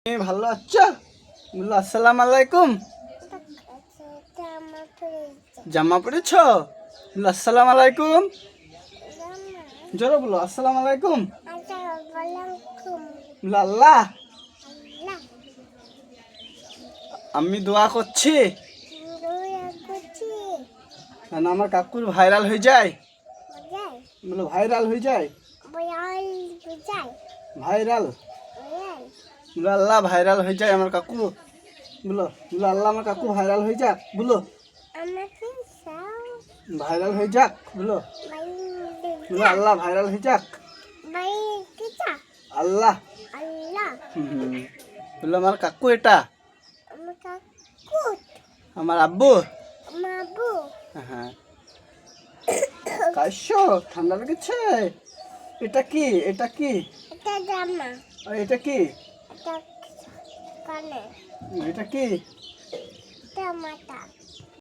ভালো আছো? বলো আসসালামু আলাইকুম। জামা পরেছ? বলো আসসালামু আলাইকুম। জোরে বলো আসসালামু আলাইকুম। বলো আল্লাহ। আমি দোয়া করছি যেন আমার কাকুর ভাইরাল হয়ে যায়। বলো ভাইরাল হয়ে যায়। ভাইরাল। বলো আল্লাহ ভাইরাল হয়ে যায় আমার কাকু। বলো বলো আল্লাহ আমার কাকু ভাইরাল হয়ে যাক। বলো ভাইরাল হয়ে যাক। বলো বলো আল্লাহ ভাইরাল হয়ে যাক। আল্লাহ। বলো আমার কাকু এটা আমার আব্বু। হ্যাঁ কাশো ঠান্ডা লেগেছে। এটা কি এটা কি এটা কি এটা কি